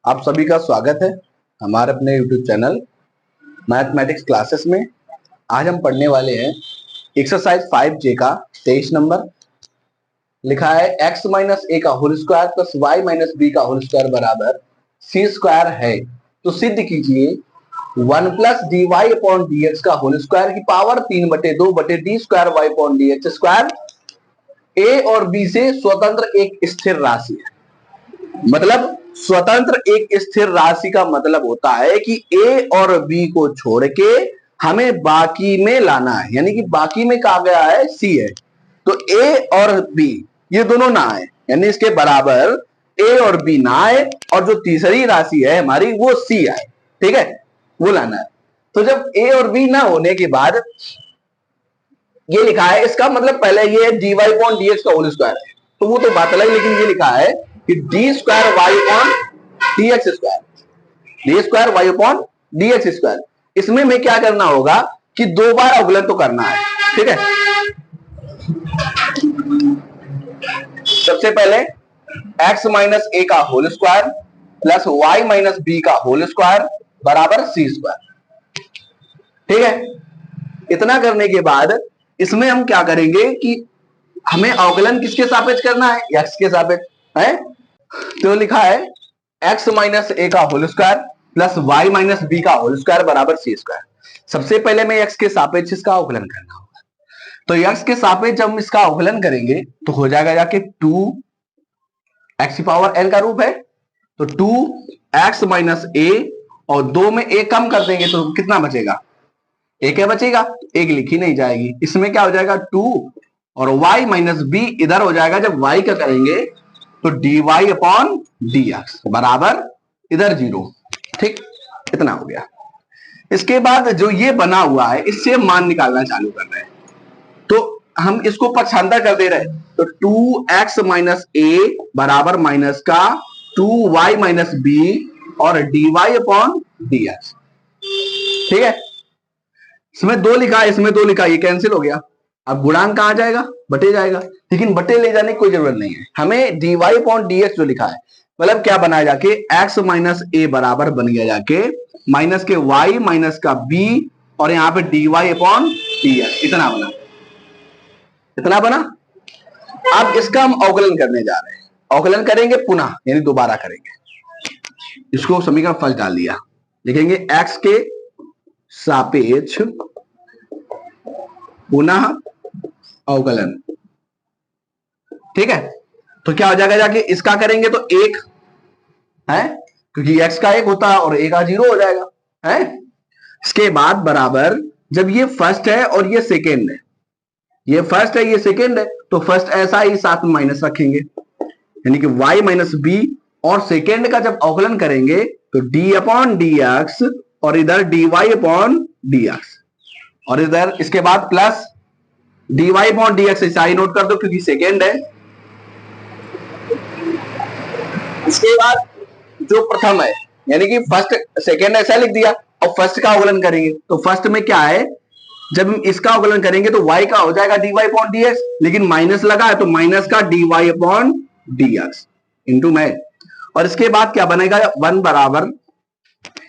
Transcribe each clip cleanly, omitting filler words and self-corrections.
आप सभी का स्वागत है हमारे अपने YouTube चैनल मैथमेटिक्स क्लासेस में। आज हम पढ़ने वाले हैं एक्सरसाइज 5J का 23 नंबर। लिखा है x माइनस ए का whole square plus Y minus B का होल स्क्वायर बराबर सी स्क्वायर है, तो सिद्ध कीजिए 1 plus D Y upon D x का होल स्क्वायर की पावर 3/2 बटे D square Y upon D x square A और बी से स्वतंत्र एक स्थिर राशि है। मतलब स्वतंत्र एक स्थिर राशि का मतलब होता है कि ए और बी को छोड़ के हमें बाकी में लाना है, यानी कि बाकी में कहा गया है सी है, तो ए और बी ये दोनों ना आए, यानी इसके बराबर ए और बी ना आए और जो तीसरी राशि है हमारी वो सी आए। ठीक है, वो लाना है। तो जब ए और बी ना होने के बाद ये लिखा है, इसका मतलब पहले ये d Y upon D x का होल स्क्वायर है, तो वो तो बात अलग, लेकिन ये लिखा है कि d square Y upon D x square, d square Y upon D x square. इसमें में क्या करना होगा कि दो बार अवकलन तो करना है। ठीक है, सबसे पहले x माइनस ए का whole square plus Y minus B का होल स्क्वायर बराबर सी स्क्वायर। ठीक है, इतना करने के बाद इसमें हम क्या करेंगे कि हमें अवकलन किसके सापेक्ष करना है, x के सापेक्ष है। तो लिखा है x माइनस ए का whole square plus Y minus B का होल स्क्वायर बराबर सी स्क्वायर। सबसे पहले में x के सापेक्ष इसका अवकलन करना होगा, तो x के सापेक्ष जब हम इसका अवकलन करेंगे तो हो जाएगा जाके 2x की पावर n का रूप है, तो 2x माइनस ए और 2 में a कम कर देंगे तो कितना बचेगा, एक है बचेगा, एक लिखी नहीं जाएगी। इसमें क्या हो जाएगा 2 और y माइनस बी इधर हो जाएगा, जब y का करेंगे तो d Y upon D x बराबर इधर 0। ठीक, इतना हो गया। इसके बाद जो ये बना हुआ है इससे मान निकालना चालू कर रहे हैं, तो हम इसको पक्षांतर कर दे रहे हैं, तो 2x माइनस ए बराबर माइनस का 2y माइनस बी और d Y upon D x. ठीक है, इसमें 2 लिखा है, इसमें 2 लिखा है, ये कैंसिल हो गया। अब गुणांक कहां जाएगा, बटे जाएगा, लेकिन बटे ले जाने की कोई जरूरत नहीं है। हमें d Y upon D x जो लिखा है मतलब क्या बनाया जाके x माइनस ए बराबर बन गया जाके माइनस के y माइनस का b और यहाँ पे d Y upon D x, इतना बना, इतना बना। अब इसका हम अवकलन करने जा रहे हैं, अवकलन करेंगे पुनः, यानी दोबारा करेंगे। इसको समीकरण फल डाल दिया, लिखेंगे x के सापेक्ष पुनः अवकलन। ठीक है, तो क्या हो जाएगा जाके इसका करेंगे तो 1 है, क्योंकि x का 1 होता है और a का 0 हो जाएगा है। इसके बाद बराबर जब ये फर्स्ट है और ये सेकेंड है, ये फर्स्ट है ये सेकेंड है, तो फर्स्ट ऐसा ही साथ में माइनस रखेंगे, यानी कि y माइनस बी और सेकेंड का जब अवकलन करेंगे तो d अपॉन डी एक्स और इधर d Y upon D x और इधर इसके बाद plus D Y upon D x, ऐसा ही नोट कर दो क्योंकि सेकेंड है। इसके बाद जो प्रथम है यानी कि फर्स्ट सेकेंड ऐसा लिख दिया और फर्स्ट का अवकलन करेंगे, तो फर्स्ट में क्या है, जब हम इसका अवकलन करेंगे तो y का हो जाएगा d Y upon D x, लेकिन माइनस लगा है तो माइनस का d Y upon D x into में, और इसके बाद क्या बनेगा 1 बराबर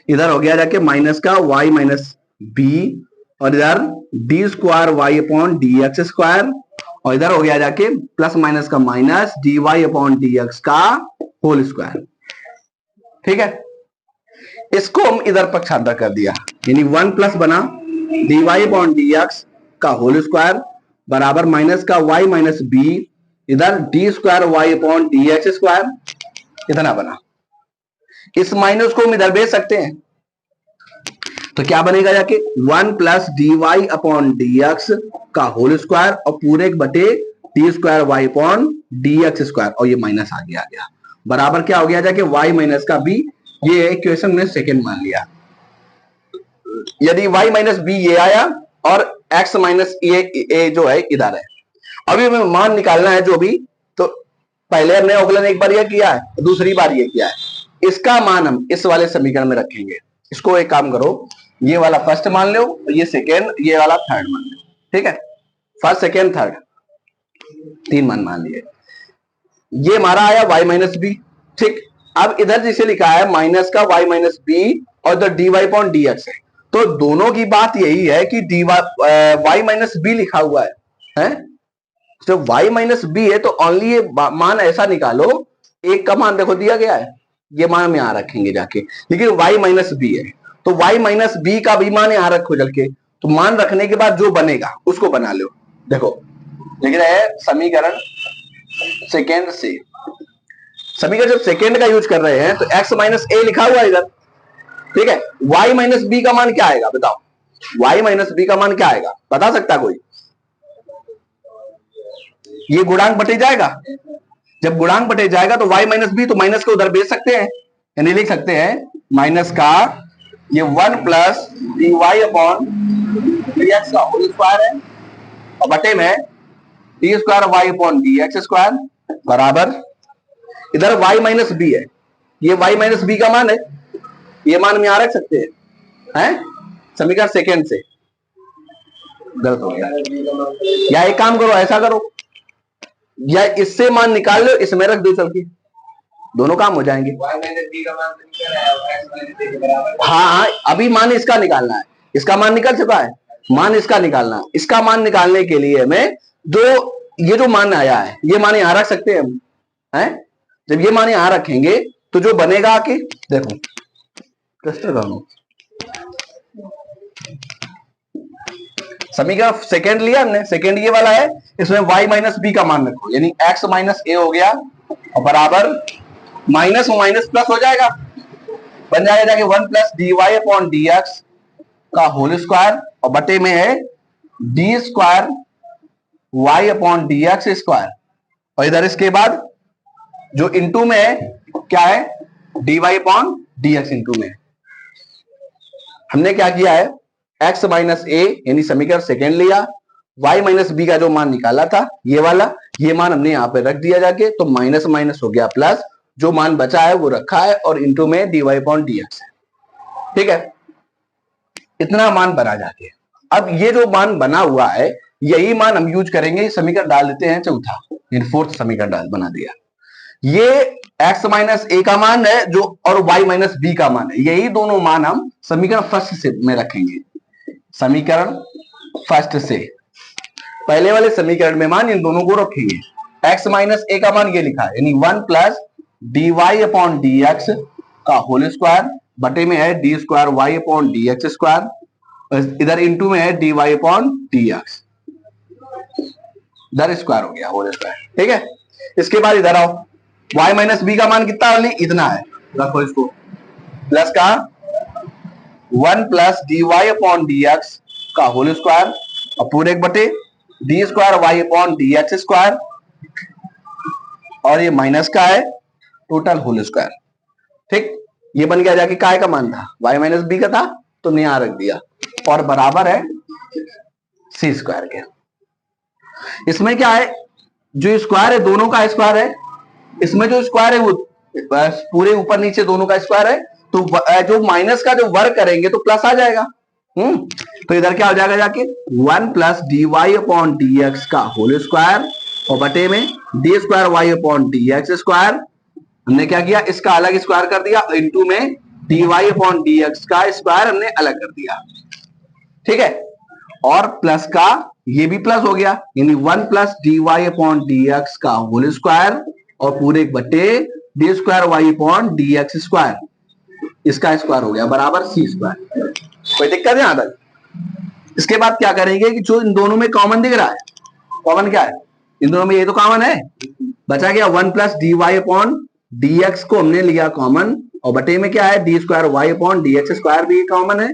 इधर हो गया जाके माइनस का y माइनस बी और इधर d square Y upon D x square और इधर हो गया जाके प्लस माइनस का minus d Y upon D x का होल स्क्वायर। ठीक है, इसको हम इधर पक्षांतर कर दिया, यानी 1 प्लस बना d Y upon D x का होल स्क्वायर बराबर माइनस का y माइनस बी इधर d square Y upon D x square, इतना बना। इस माइनस को हम इधर भेज सकते हैं, तो क्या बनेगा जाके 1 plus D Y upon D x का होल स्क्वायर और पूरे बटे D square Y upon D x square, और ये माइनस आगे आ गया बराबर क्या हो गया जाके y माइनस का b, ये इक्वेशन में सेकेंड मान लिया। यदि y माइनस बी ये आया और x माइनस ए जो है इधर है। अभी हमें मान निकालना है जो भी, तो पहले हमने अवकलन एक बार ये किया है, दूसरी बार ये किया है, इसका मान हम इस वाले समीकरण में रखेंगे। इसको एक काम करो, ये वाला फर्स्ट मान लो, ये सेकेंड, ये वाला थर्ड मान लो। ठीक है, फर्स्ट सेकेंड थर्ड 3 मान लिए। ये हमारा आया y माइनस बी। ठीक, अब इधर जिसे लिखा है माइनस का y माइनस बी और इधर dy अपॉन dx है, तो दोनों की बात यही है कि dy y माइनस बी लिखा हुआ है? तो y माइनस बी है तो ओनली ये मान ऐसा निकालो, एक का मान देखो दिया गया है, ये मान हम यहां रखेंगे जाके, लेकिन y माइनस बी है तो y माइनस बी का भी मान यहां रखो चल के, तो मान रखने के बाद जो बनेगा उसको बना लो। देखो लिख रहे हैं समीकरण सेकेंड से, समीकरण जब सेकेंड का यूज कर रहे हैं तो x माइनस ए लिखा हुआ है इधर, ठीक है। y माइनस बी का मान क्या आएगा बताओ, y माइनस बी का मान क्या आएगा, बता सकता कोई? ये गुणांक बटे जाएगा, जब गुणांक बटे जाएगा तो y माइनस बी, तो माइनस को उधर भेज सकते हैं, यानी लिख सकते हैं माइनस का ये 1 plus D Y upon D x का होल स्क्वायर है और बटे में d square Y upon D x square बराबर, इधर y माइनस बी है, ये y माइनस बी का मान है, ये मान हम यहां रख सकते हैं समीकरण सेकेंड से। गलत हो गया, या एक काम करो ऐसा करो, या इससे मान निकाल लो इसमें रख दो चल के, दोनों काम हो जाएंगे। हाँ अभी मान इसका निकालना है, इसका मान निकल चुका है, मान इसका निकालना है, इसका मान निकालने के लिए हमें जो ये जो मान आया है ये मान यहां रख सकते हैं हम, हैं? जब ये मान यहां रखेंगे तो जो बनेगा आके देखो क्लस्टर करो, समीकरण सेकेंड लिया हमने, सेकेंड ये वाला है, इसमें y माइनस बी का मान रखो, यानी x माइनस ए हो गया और बराबर माइनस माइनस प्लस हो जाएगा, बन जाएगा जाके 1 plus D Y upon D x का होल स्क्वायर और बटे में है d square Y upon D x square, और इधर इसके बाद जो इंटू में है क्या है d Y upon D x into में। हमने क्या किया है x माइनस ए यानी समीकरण सेकेंड लिया, y माइनस बी का जो मान निकाला था ये वाला, ये मान हमने यहां पे रख दिया जाके, तो माइनस माइनस हो गया प्लस, जो मान बचा है वो रखा है और इंटू में d Y upon D x है, ठीक है। इतना मान बना जाके, अब ये जो मान बना हुआ है यही मान हम यूज करेंगे, समीकरण डाल देते हैं चौथा, फोर्थ समीकरण डाल बना दिया, ये x माइनस ए का मान है जो और y माइनस बी का मान है, यही दोनों मान हम समीकरण फर्स्ट से में रखेंगे, समीकरण फर्स्ट से पहले वाले समीकरण में मान इन दोनों को रखेंगे। x माइनस ए का मान ये लिखा है यानी 1 plus D Y upon D x का होल स्क्वायर बटे में है d square Y upon D x square, इधर इंटू में है d Y upon D x, इधर स्क्वायर हो गया होल स्क्वायर, ठीक है। इसके बाद इधर आओ, y माइनस बी का मान कितना है इतना है, रखो इसको प्लस का 1 plus D Y upon D x का होल स्क्वायर और पूरे एक बटे D square Y upon D x square, और ये माइनस का है टोटल होल स्क्वायर, ठीक। ये बन गया जाके काय का मान था y माइनस बी का था तो यहां रख दिया और बराबर है सी स्क्वायर के। इसमें क्या है जो स्क्वायर है दोनों का स्क्वायर है, इसमें जो स्क्वायर है वो पूरे ऊपर नीचे दोनों का स्क्वायर है, तो जो माइनस का जो वर्ग करेंगे तो प्लस आ जाएगा, तो इधर क्या हो जाएगा जाके 1 plus D Y upon D x का होल स्क्वायर और बटे में d square Y upon D x square, हमने क्या किया इसका अलग स्क्वायर कर दिया, इंटू में d Y upon D x का स्क्वायर हमने अलग कर दिया, ठीक है। और प्लस का ये भी प्लस हो गया यानी 1 plus D Y upon D x का होल स्क्वायर और पूरे बटे D square Y upon D x square, इसका स्क्वायर हो गया बराबर सी स्क्वायर। कोई दिक्कत है यहां तक? इसके बाद क्या करेंगे कि जो इन दोनों में कॉमन दिख रहा है, कॉमन क्या है इन दोनों में, ये तो कॉमन है, बचा गया 1 plus D Y upon D x को हमने लिया कॉमन और बटे में क्या है d square Y upon D x square भी कॉमन है,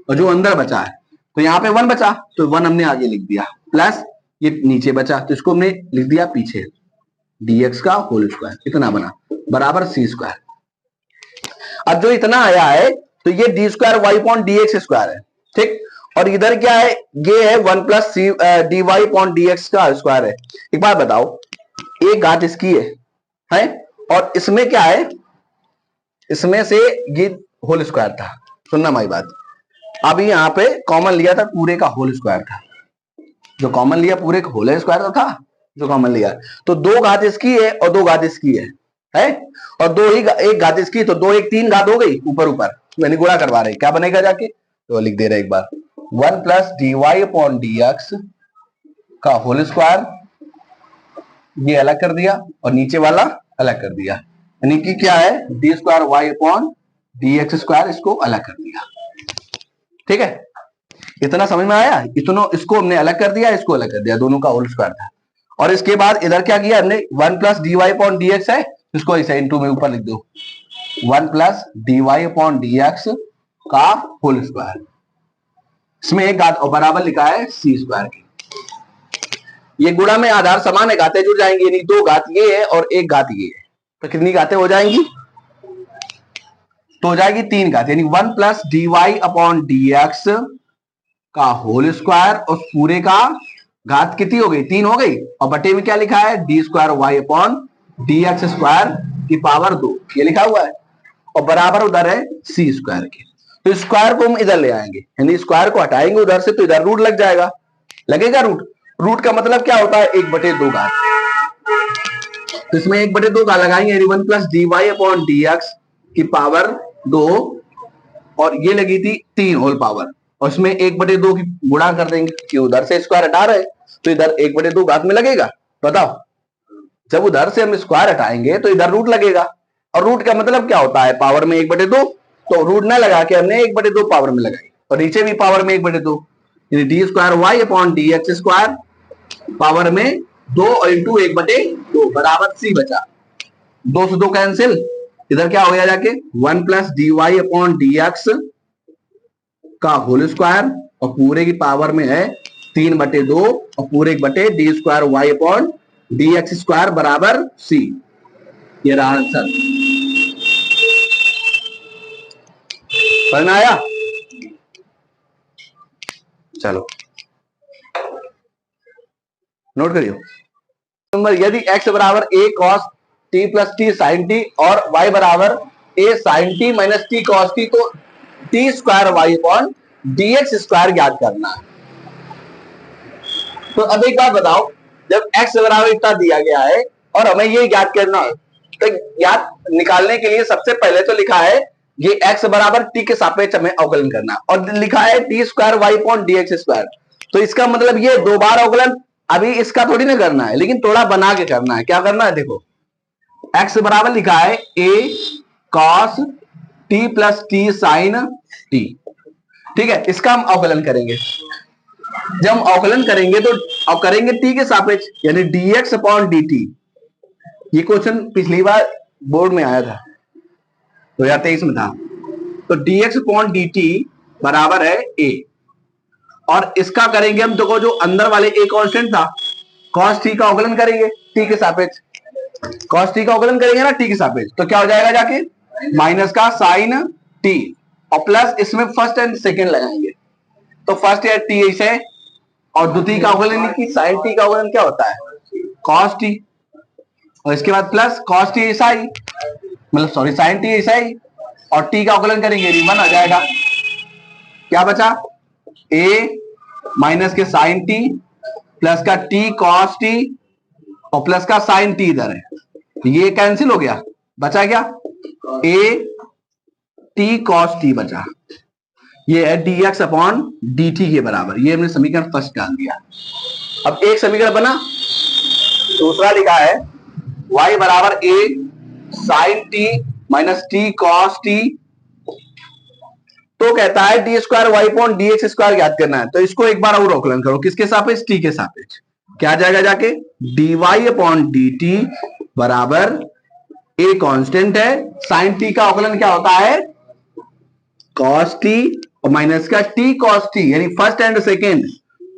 और जो अंदर बचा है तो यहाँ पे 1 बचा तो 1 हमने आगे लिख दिया, प्लस ये नीचे बचा तो इसको हमने लिख दिया पीछे dx का होल स्क्वायर, इतना बना बराबर सी स्क्वायर। अब जो इतना आया है तो ये d square Y upon D x square है, ठीक। और इधर क्या है ये है 1 plus c d Y upon D x का स्क्वायर है। एक बात बताओ, एक घात इसकी है और इसमें क्या है, इसमें से ये होल स्क्वायर था, सुनना हमारी बात, अभी यहाँ पे कॉमन लिया था पूरे का होल स्क्वायर था, जो कॉमन लिया पूरे का होल स्क्वायर तो था, जो कॉमन लिया है, तो 2 घात इसकी है और 2 घात इसकी है और एक घात इसकी, तो 2 1 3 घात हो गई ऊपर ऊपर, यानी गुणा करवा रहे, क्या बनेगा जाके, तो लिख दे रहे एक बार 1 प्लस dy अपॉन dx का होल स्क्वायर, ये अलग कर दिया और नीचे वाला अलग कर दिया, यानी कि क्या है d square Y upon D x square, इसको अलग कर दिया। ठीक है, इतना समझ में आया, इतना इसको हमने अलग कर दिया, इसको अलग कर दिया, दोनों का होल स्क्वायर था। और इसके बाद इधर क्या किया हमने, 1 plus D Y upon D x है, इसको ऐसे इंटू में ऊपर लिख दो, 1 plus D Y upon D x का होल स्क्वायर, इसमें एक घात और बराबर लिखा है सी स्क्वायर की। ये गुणा में आधार समान है, घातें जुड़ जाएंगी, यानी 2 घात ये है और 1 घात ये है, तो कितनी घातें हो जाएंगी, तो हो जाएगी 3 घात, यानी 1 plus D Y upon D x का होल स्क्वायर और पूरे का घात कितनी हो गई, 3 हो गई, और बटे में क्या लिखा है d square Y upon D x square की पावर 2, ये लिखा हुआ है, और बराबर उधर है सी स्क्वायर के। तो स्क्वायर को हम इधर ले आएंगे, यानी स्क्वायर को हटाएंगे उधर से, तो इधर रूट लग जाएगा, लगेगा रूट, रूट का मतलब क्या होता है 1/2 घात, तो इसमें 1/2 घात लगाएंगे, यानी 1 plus D Y upon D x की पावर 2, और ये लगी थी 3 होल पावर, और इसमें 1/2 की गुणा कर देंगे, कि उधर से स्क्वायर हटा रहे तो इधर 1/2 घात में लगेगा, बताओ, जब उधर से हम स्क्वायर हटाएंगे तो इधर रूट लगेगा, और रूट का मतलब क्या होता है पावर में 1/2, तो रूट ना लगा के हमने 1/2 पावर में लगाई, और नीचे भी पावर में 1/2, यानी d square Y upon D x square power में 2 और इंटू 1/2 बराबर सी बचा, 2 से 2 कैंसिल, इधर क्या हो गया जाके 1 plus D Y upon D x का होल स्क्वायर, और पूरे की पावर में है 3/2 और पूरे 1 d square Y upon D x square बराबर सी, ये रहा आंसर। समझ में आया, चलो नोट करियो नंबर, यदि x बराबर a cos t plus T sine T और y बराबर a sine T minus T cos T, तो T square Y upon D x square ज्ञात करना है। तो अब एक बात बताओ, जब x बराबर इतना दिया गया है और हमें ये ज्ञात करना है, तो ज्ञात निकालने के लिए सबसे पहले तो लिखा है ये x बराबर t के सापेक्ष हमें अवकलन करना, और लिखा है t square Y upon D x square, तो इसका मतलब ये 2 बार अवकलन, अभी इसका थोड़ी ना करना है, लेकिन थोड़ा बना के करना है। क्या करना है, देखो x बराबर लिखा है a cos t plus T sine t, ठीक है, इसका हम अवकलन करेंगे। जब हम अवकलन करेंगे तो अब करेंगे t के सापेक्ष, यानी dx अपॉन dt, ये क्वेश्चन पिछली बार बोर्ड में आया था 2023 में था, तो dx अपॉन dt बराबर है a, और इसका करेंगे हम, देखो जो अंदर वाले a कांस्टेंट था cos t का अवकलन करेंगे t के सापेक्ष, cos t का अवकलन करेंगे ना t के सापेक्ष, तो क्या हो जाएगा जाके माइनस का साइन t, और प्लस इसमें फर्स्ट एंड सेकंड लगाएंगे, तो फर्स्ट या t ऐसे, और द्वितीय का अवकलन की साइन t का अवकलन क्या होता है cos t, और इसके बाद प्लस cos t ऐसा ही, मतलब सॉरी साइन t ऐसा ही, और t का अवकलन करेंगे 1 आ जाएगा, क्या बचा a माइनस के साइन t प्लस का t cos t और प्लस का साइन t इधर है, ये कैंसिल हो गया, बचा क्या a t cos t बचा, ये है dx अपॉन dt के बराबर, ये हमने समीकरण फर्स्ट डाल दिया। अब एक समीकरण बना, दूसरा लिखा है y बराबर a sine t minus T cos t, तो कहता है d square Y upon D x square ज्ञात करना है, तो इसको एक बार और अवकलन करो, किसके सापेक्ष टी के सापेक्ष, क्या आ जाएगा जाके d Y upon d t बराबर ए कांस्टेंट है, साइन टी का अवकलन क्या होता है कॉस टी और माइनस का टी कॉस टी, यानी फर्स्ट एंड सेकेंड,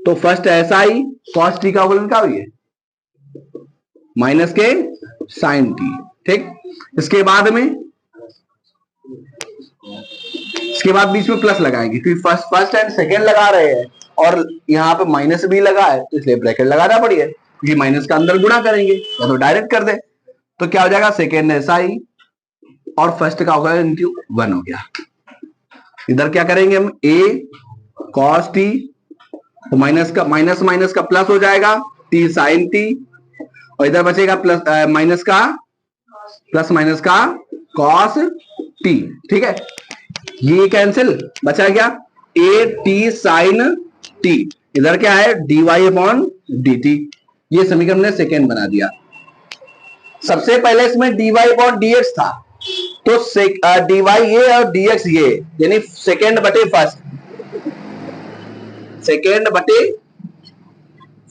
तो फर्स्ट ऐसा ही कॉस टी का अवकलन क्या हुई है माइनस के साइन टी, ठीक, इसके बाद बीच में प्लस लगाएंगे, क्योंकि फर्स्ट एंड सेकेंड लगा रहे हैं और यहाँ पे माइनस भी लगा है, तो इसलिए ब्रैकेट लगाना पड़ी है, क्योंकि माइनस का अंदर गुणा करेंगे या तो डायरेक्ट कर दे, तो क्या हो जाएगा सेकेंड ऐसा ही और फर्स्ट का होगा इंटू 1 हो गया। इधर क्या करेंगे हम a cos t, तो माइनस का प्लस हो जाएगा t sin t और इधर बचेगा प्लस माइनस का प्लस माइनस का कॉस टी। ठीक है, ये कैंसिल, बचा क्या ए टी साइन टी, इधर क्या है d Y upon d t. ये समीकरण ने सेकेंड बना दिया। सबसे पहले इसमें d Y upon D x था, तो डी वाई ये और डी एक्स ये, यानी सेकेंड बटे फर्स्ट, सेकेंड बटे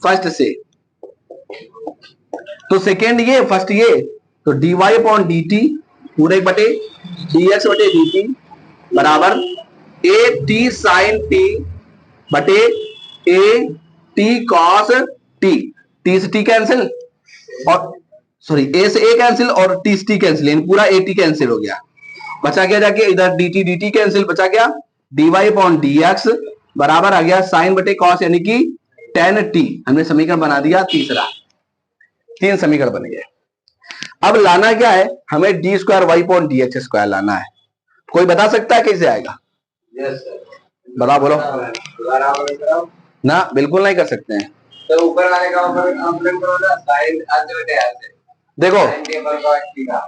फर्स्ट से, तो सेकेंड ये फर्स्ट ये, तो d Y upon d t पूरे बटे डी एक्स बटे डी टी बराबर ए टी साइन टी बटे a t cos t. T से टी कैंसिल, और सॉरी ए से ए कैंसिल और टी से टी कैंसिल, पूरा ए टी कैंसिल हो गया। बचा क्या जाके इधर डी टी कैंसिल, बचा क्या d Y upon D x बराबर आ गया साइन बटे कॉस यानी कि टेन टी। हमने समीकरण बना दिया तीसरा, तीन समीकरण बन गए। अब लाना क्या है हमें, d square Y upon D x square लाना है। कोई बता सकता है कैसे आएगा? यस बता बोलो ना, बिल्कुल नहीं कर सकते हैं। तो ऊपर वाले का कंप्लीट करो ना, साइन आते ऐसे देखो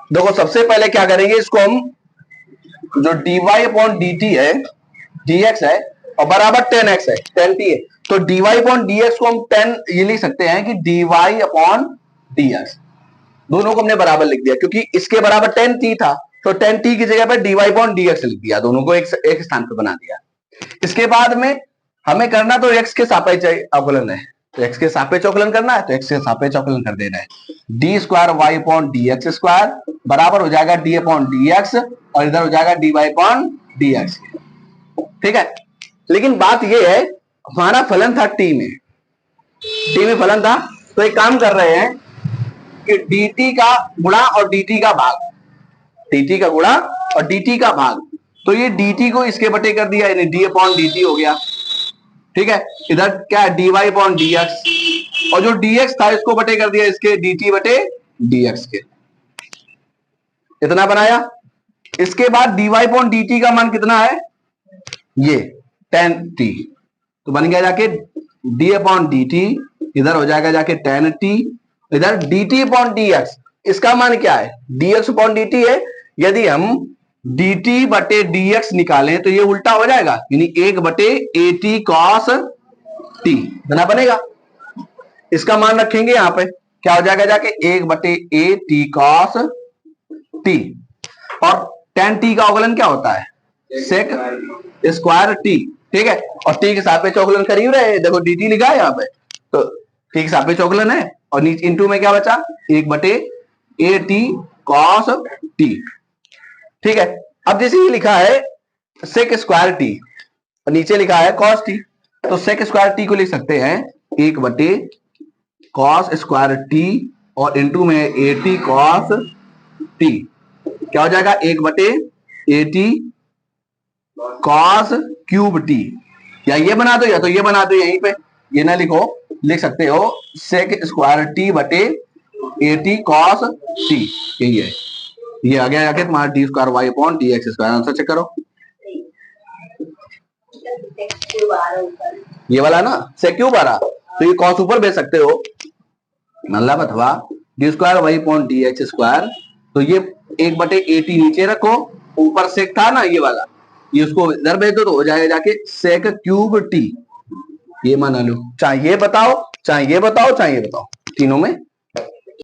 देखो सबसे पहले क्या करेंगे, इसको हम जो d Y upon d t है, डी एक्स है और बराबर टेन एक्स है, टेन टी है, तो d Y upon D x को हम टेन ये लिख सकते हैं कि d Y upon D x, दोनों को हमने बराबर लिख दिया क्योंकि इसके बराबर टेन टी था, तो टेन टी की जगह पर d Y upon D x लिख दिया, दोनों को एक स्थान पर बना दिया। इसके बाद में हमें करना तो एक्स के सापेक्ष अवकलन है, तो एक्स के सापेक्ष अवकलन करना है, तो एक्स के सापेक्ष अवकलन कर देना है। D square Y upon D x square बराबर हो जाएगा डी अपॉन डी एक्स, और इधर हो जाएगा d Y upon D x. ठीक है, लेकिन बात यह है हमारा फलन था टी में फलन था, तो एक काम कर रहे हैं कि dt का गुणा और dt का भाग, dt का गुणा और dt का भाग, तो ये dt को इसके बटे कर दिया यानी d अपॉन dt हो गया। ठीक है, इधर क्या है dy अपॉन dx, और जो dx था इसको बटे कर दिया इसके dt बटे dx के, इतना बनाया। इसके बाद dy अपॉन dt का मान कितना है, ये 10t, तो बन गया जाके d अपॉन dt, इधर हो जाएगा जाके 10t, इधर dt अपॉन dx, इसका मान क्या है dx अपॉन dt है। यदि हम dt बटे dx निकालें तो ये उल्टा हो जाएगा, यानी 1 बटे at cos t बना बनेगा। इसका मान रखेंगे यहां पे, क्या हो जाएगा जाके 1 बटे at cos t, और tan t का अवकलन क्या होता है sec स्क्वायर t। ठीक है, और t के सापेक्ष अवकलन कर ही रहे हैं, देखो dt लिखा है यहाँ पे, तो t के सापेक्ष अवकलन है, और नीचे इंटू में क्या बचा 1 बटे at cos t। ठीक है, अब जैसे ये लिखा है sec स्क्वायर t और नीचे लिखा है cos t, तो sec स्क्वायर t को लिख सकते हैं 1 बटे cos स्क्वायर t और इंटू में at cos t, क्या हो जाएगा 1 बटे at cos क्यूब t, या ये बना दो या तो ये बना दो, यहीं पे ये ना लिखो, लिख सकते हो sec स्क्वायर t बटे at cos t, यही है। ये आ गया जाके तुम्हारा d square Y upon D x square. Answer check करो, ये वाला ना से क्यूब आ रहा, तो ये कॉस ऊपर भेज सकते हो, मतलब अथवा d square Y upon D x square, तो ये 1 बटे ए टी नीचे रखो, ऊपर सेक था ना ये वाला, ये उसको इधर भेज दो तो हो जाएगा जाके सेक क्यूब टी, ये मान लो। चाहे ये बताओ चाहे ये बताओ चाहे ये बताओ, तीनों में